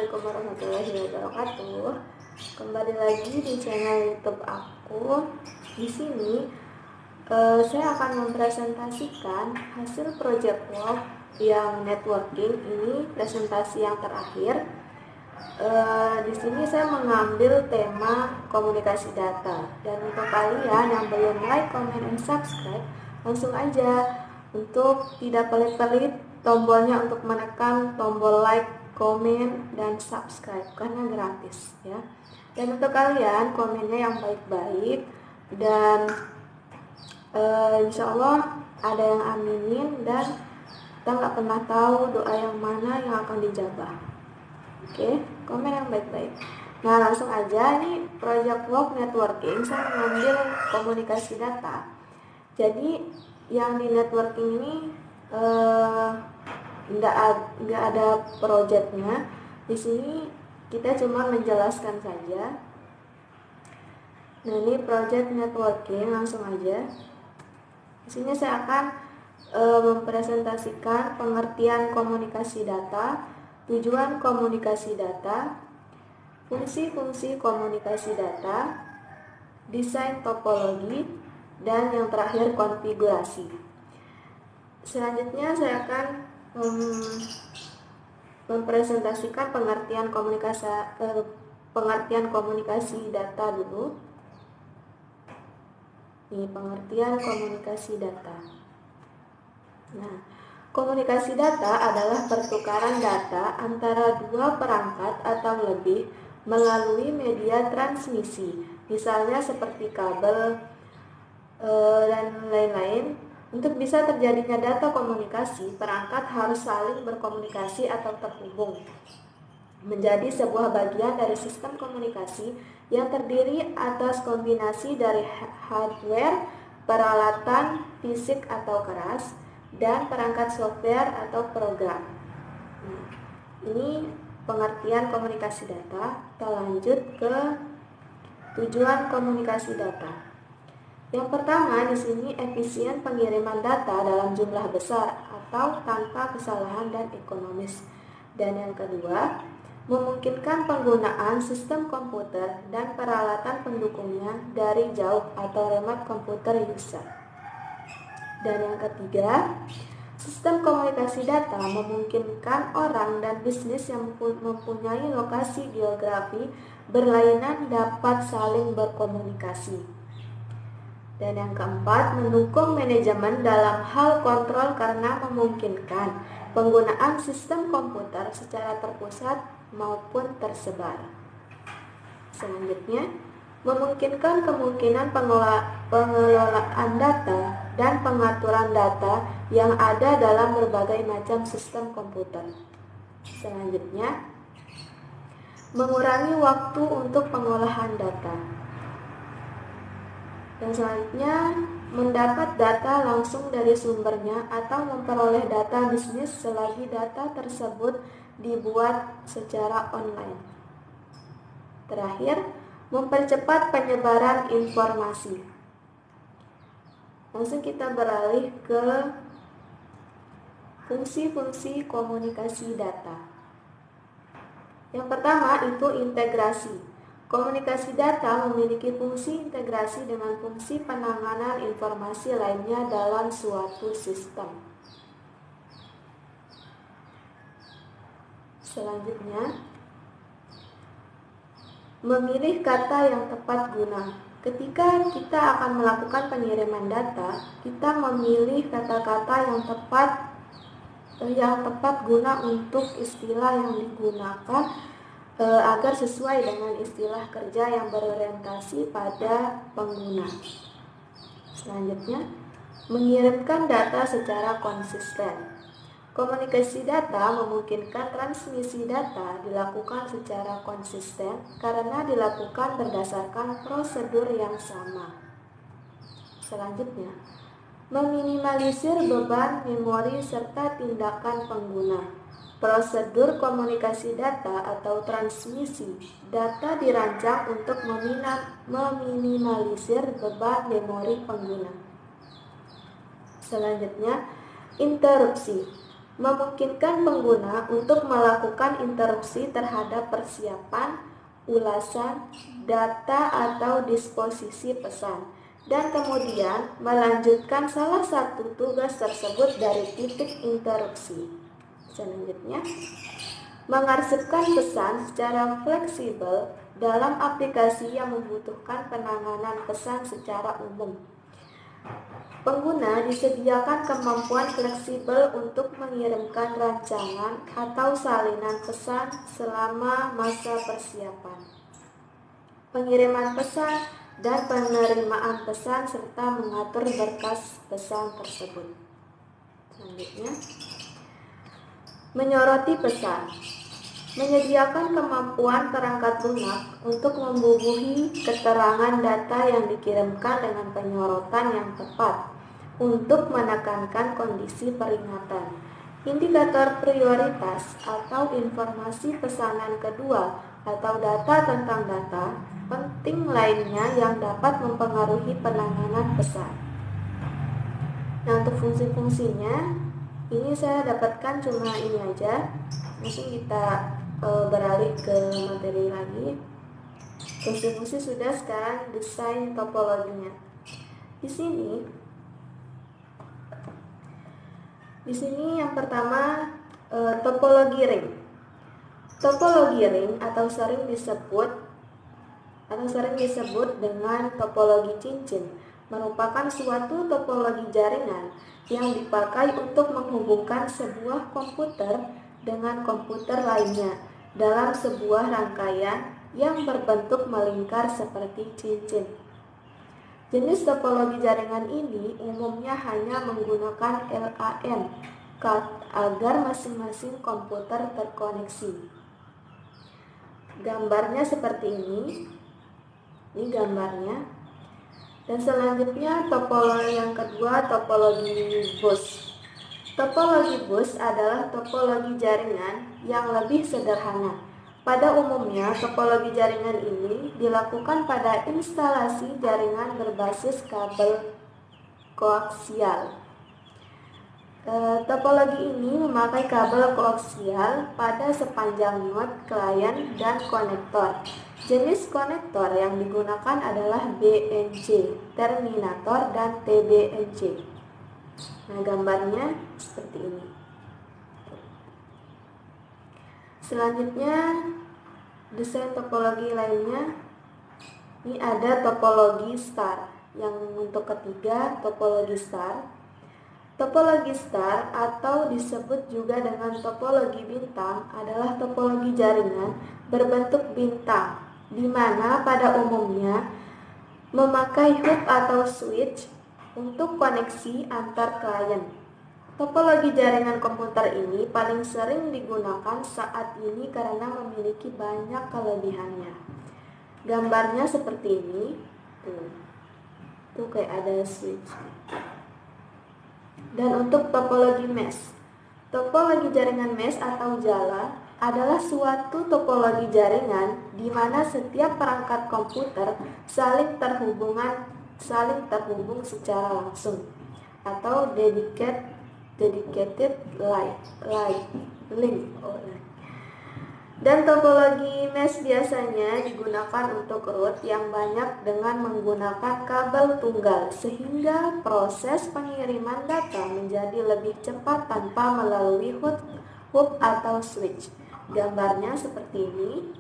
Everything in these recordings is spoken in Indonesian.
Assalamualaikum warahmatullahi wabarakatuh. Kembali lagi di channel YouTube aku. Di sini saya akan mempresentasikan hasil project work yang networking. Ini presentasi yang terakhir. Di sini saya mengambil tema komunikasi data. Dan untuk kalian yang belum like, comment, and subscribe, langsung aja untuk tidak pelit-pelit tombolnya untuk menekan tombol like, komen, dan subscribe karena gratis ya. Dan untuk kalian komennya yang baik-baik dan insya Allah ada yang aminin, dan kita nggak pernah tahu doa yang mana yang akan dijabah. Oke, komen yang baik-baik. Nah, langsung aja, ini project work networking, saya mengambil komunikasi data. Jadi yang di networking ini nggak ada projectnya. Di sini kita cuma menjelaskan saja. Nah, ini project networking, langsung aja. Di sini saya akan mempresentasikan pengertian komunikasi data, tujuan komunikasi data, fungsi-fungsi komunikasi data, desain topologi, dan yang terakhir konfigurasi. Selanjutnya saya akan mempresentasikan pengertian komunikasi data dulu. Ini pengertian komunikasi data. Nah, komunikasi data adalah pertukaran data antara dua perangkat atau lebih melalui media transmisi, misalnya seperti kabel dan lain-lain. Untuk bisa terjadinya data komunikasi, perangkat harus saling berkomunikasi atau terhubung menjadi sebuah bagian dari sistem komunikasi yang terdiri atas kombinasi dari hardware, peralatan fisik atau keras, dan perangkat software atau program. Ini pengertian komunikasi data. Kita lanjut ke tujuan komunikasi data. Yang pertama di sini efisien pengiriman data dalam jumlah besar atau tanpa kesalahan dan ekonomis. Dan yang kedua, memungkinkan penggunaan sistem komputer dan peralatan pendukungnya dari jauh atau remote computer user. Dan yang ketiga, sistem komunikasi data memungkinkan orang dan bisnis yang mempunyai lokasi geografi berlainan dapat saling berkomunikasi. Dan yang keempat, mendukung manajemen dalam hal kontrol karena memungkinkan penggunaan sistem komputer secara terpusat maupun tersebar. Selanjutnya, memungkinkan kemungkinan pengelolaan data dan pengaturan data yang ada dalam berbagai macam sistem komputer. Selanjutnya, mengurangi waktu untuk pengolahan data. Dan selanjutnya, mendapat data langsung dari sumbernya atau memperoleh data bisnis selagi data tersebut dibuat secara online. Terakhir, mempercepat penyebaran informasi. Langsung kita beralih ke fungsi-fungsi komunikasi data. Yang pertama itu integrasi. Komunikasi data memiliki fungsi integrasi dengan fungsi penanganan informasi lainnya dalam suatu sistem. Selanjutnya, memilih kata yang tepat guna. Ketika kita akan melakukan pengiriman data, kita memilih kata-kata yang tepat guna untuk istilah yang digunakan agar sesuai dengan istilah kerja yang berorientasi pada pengguna. Selanjutnya, mengirimkan data secara konsisten. Komunikasi data memungkinkan transmisi data dilakukan secara konsisten karena dilakukan berdasarkan prosedur yang sama. Selanjutnya, meminimalisir beban memori serta tindakan pengguna. Prosedur komunikasi data atau transmisi data dirancang untuk meminimalisir beban memori pengguna. Selanjutnya, interupsi. memungkinkan pengguna untuk melakukan interupsi terhadap persiapan, ulasan, data atau disposisi pesan, dan kemudian melanjutkan salah satu tugas tersebut dari titik interupsi. Selanjutnya, mengarsipkan pesan secara fleksibel dalam aplikasi yang membutuhkan penanganan pesan secara umum. Pengguna disediakan kemampuan fleksibel untuk mengirimkan rancangan atau salinan pesan selama masa persiapan, pengiriman pesan, dan penerimaan pesan, serta mengatur berkas pesan tersebut. Selanjutnya, menyoroti pesan. Menyediakan kemampuan perangkat lunak untuk membubuhi keterangan data yang dikirimkan dengan penyorotan yang tepat untuk menekankan kondisi peringatan. Indikator prioritas atau informasi pesanan kedua atau data tentang data penting lainnya yang dapat mempengaruhi penanganan pesan. Nah, untuk fungsi-fungsinya ini saya dapatkan cuma ini aja. Mungkin kita beralih ke materi lagi. Fungsi-fungsi sudah, sekarang desain topologinya. Di sini yang pertama topologi ring. Topologi ring atau sering disebut dengan topologi cincin merupakan suatu topologi jaringan yang dipakai untuk menghubungkan sebuah komputer dengan komputer lainnya dalam sebuah rangkaian yang berbentuk melingkar seperti cincin. Jenis topologi jaringan ini umumnya hanya menggunakan LAN agar masing-masing komputer terkoneksi. Gambarnya seperti ini. Ini gambarnya. Dan selanjutnya topologi yang kedua, topologi bus. Topologi bus adalah topologi jaringan yang lebih sederhana. Pada umumnya, topologi jaringan ini dilakukan pada instalasi jaringan berbasis kabel koaksial. Topologi ini memakai kabel koaksial pada sepanjang node klien dan konektor. Jenis konektor yang digunakan adalah BNC, terminator, dan TBNC. Nah, gambarnya seperti ini. Selanjutnya, desain topologi lainnya. Ini ada topologi star. Yang untuk ketiga, topologi star. Topologi star atau disebut juga dengan topologi bintang adalah topologi jaringan berbentuk bintang, di mana pada umumnya memakai hub atau switch untuk koneksi antar klien. Topologi jaringan komputer ini paling sering digunakan saat ini karena memiliki banyak kelebihannya. Gambarnya seperti ini. Tuh kayak ada switch. Dan untuk topologi mesh. Topologi jaringan mesh atau jala adalah suatu topologi jaringan di mana setiap perangkat komputer saling terhubung secara langsung atau dedicated link. Dan topologi mesh biasanya digunakan untuk root yang banyak dengan menggunakan kabel tunggal sehingga proses pengiriman data menjadi lebih cepat tanpa melalui hub atau switch. Gambarnya seperti ini.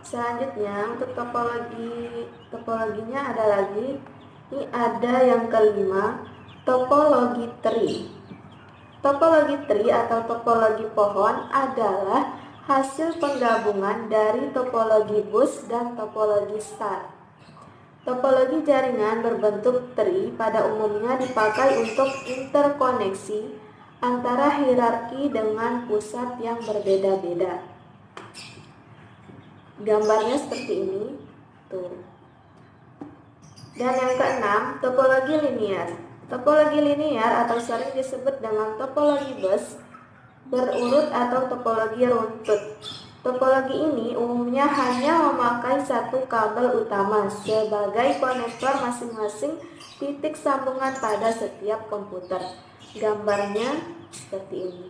Selanjutnya untuk topologinya ada lagi. Ini ada yang kelima, topologi tree. Topologi tree atau topologi pohon adalah hasil penggabungan dari topologi bus dan topologi star. Topologi jaringan berbentuk tree pada umumnya dipakai untuk interkoneksi antara hierarki dengan pusat yang berbeda-beda. Gambarnya seperti ini. Tuh. Dan yang keenam, topologi linear. Topologi linear atau sering disebut dengan topologi bus berurut atau topologi runtut. Topologi ini umumnya hanya memakai satu kabel utama sebagai konektor masing-masing titik sambungan pada setiap komputer. Gambarnya seperti ini.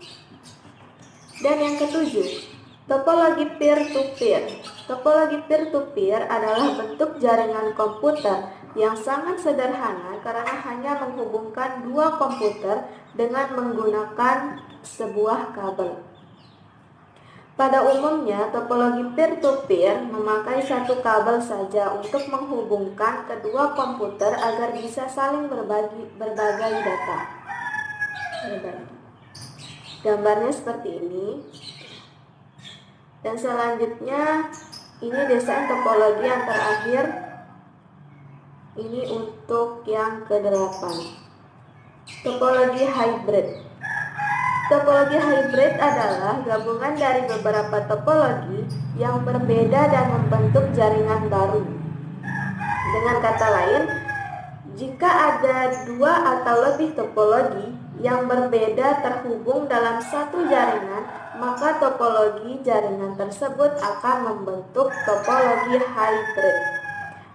Dan yang ketujuh, topologi peer-to-peer. Topologi peer-to-peer adalah bentuk jaringan komputer yang sangat sederhana karena hanya menghubungkan dua komputer dengan menggunakan sebuah kabel. Pada umumnya, topologi peer-to-peer memakai satu kabel saja untuk menghubungkan kedua komputer agar bisa saling berbagai data. Gambarnya seperti ini. Dan selanjutnya, ini desain topologi yang terakhir. Ini untuk yang ke-8. Topologi hybrid. Topologi hybrid adalah gabungan dari beberapa topologi yang berbeda dan membentuk jaringan baru. Dengan kata lain, jika ada dua atau lebih topologi yang berbeda terhubung dalam satu jaringan, maka topologi jaringan tersebut akan membentuk topologi hybrid.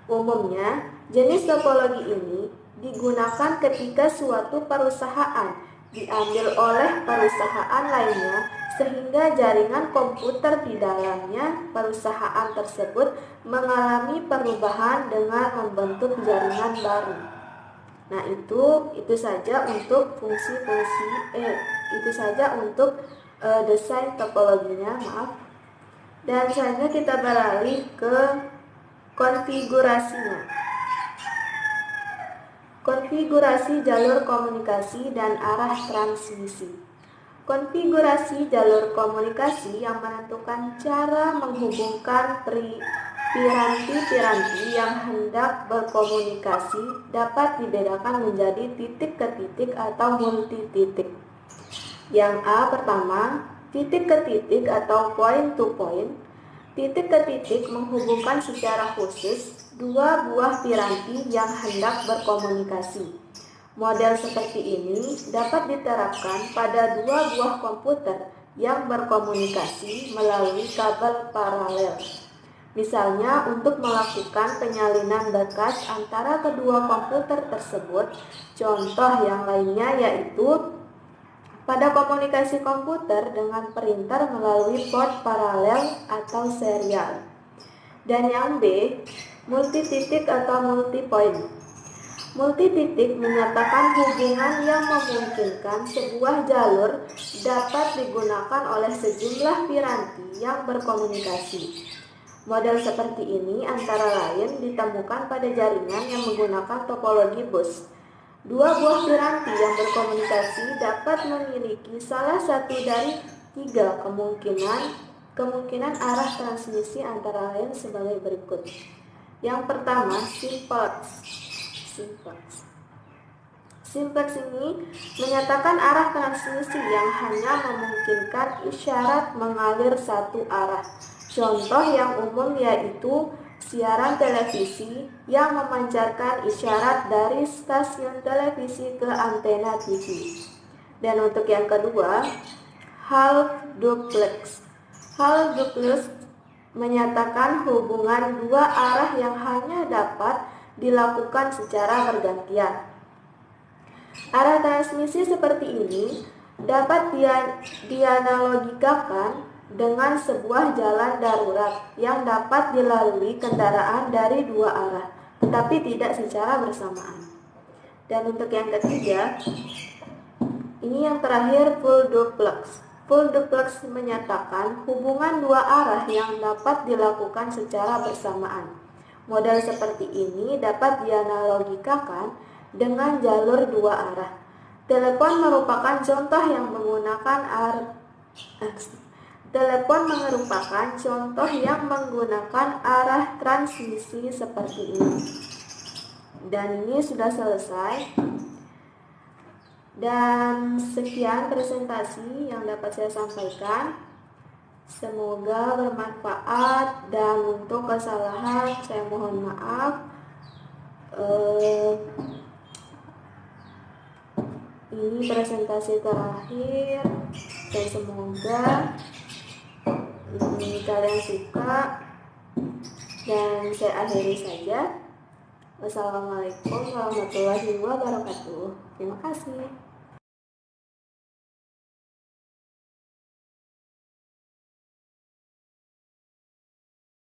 Umumnya, jenis topologi ini digunakan ketika suatu perusahaan diambil oleh perusahaan lainnya sehingga jaringan komputer di dalamnya perusahaan tersebut mengalami perubahan dengan membentuk jaringan baru. Nah, itu saja untuk itu saja untuk desain topologinya, maaf. Dan selanjutnya kita beralih ke konfigurasinya. Konfigurasi jalur komunikasi dan arah transmisi. Konfigurasi jalur komunikasi yang menentukan cara menghubungkan piranti-piranti yang hendak berkomunikasi dapat dibedakan menjadi titik ke titik atau multi titik. Yang A pertama, titik ke titik atau point to point. Titik ke titik menghubungkan secara khusus dua buah piranti yang hendak berkomunikasi. Model seperti ini dapat diterapkan pada dua buah komputer yang berkomunikasi melalui kabel paralel. Misalnya untuk melakukan penyalinan berkas antara kedua komputer tersebut. Contoh yang lainnya yaitu pada komunikasi komputer dengan printer melalui port paralel atau serial. Dan yang B, multi titik atau multi point. Multi titik menyatakan hubungan yang memungkinkan sebuah jalur dapat digunakan oleh sejumlah piranti yang berkomunikasi. Model seperti ini antara lain ditemukan pada jaringan yang menggunakan topologi bus. Dua buah piranti yang berkomunikasi dapat memiliki salah satu dari tiga kemungkinan arah transmisi antara lain sebagai berikut. Yang pertama, simplex. Simplex ini menyatakan arah transmisi yang hanya memungkinkan isyarat mengalir satu arah. Contoh yang umum yaitu siaran televisi yang memancarkan isyarat dari stasiun televisi ke antena TV. Dan untuk yang kedua, half duplex. Half duplex menyatakan hubungan dua arah yang hanya dapat dilakukan secara bergantian. Arah transmisi seperti ini dapat dianalogikan dengan sebuah jalan darurat yang dapat dilalui kendaraan dari dua arah, tetapi tidak secara bersamaan. Dan untuk yang ketiga, ini yang terakhir, full duplex. Full duplex menyatakan hubungan dua arah yang dapat dilakukan secara bersamaan. Model seperti ini dapat dianalogikan dengan jalur dua arah. Telepon merupakan contoh yang menggunakan arah transmisi seperti ini. Dan ini sudah selesai. Dan sekian presentasi yang dapat saya sampaikan. Semoga bermanfaat, dan untuk kesalahan saya mohon maaf. Ini presentasi terakhir, dan semoga kalian suka, dan saya akhiri saja. Wassalamualaikum warahmatullahi wabarakatuh. Terima kasih.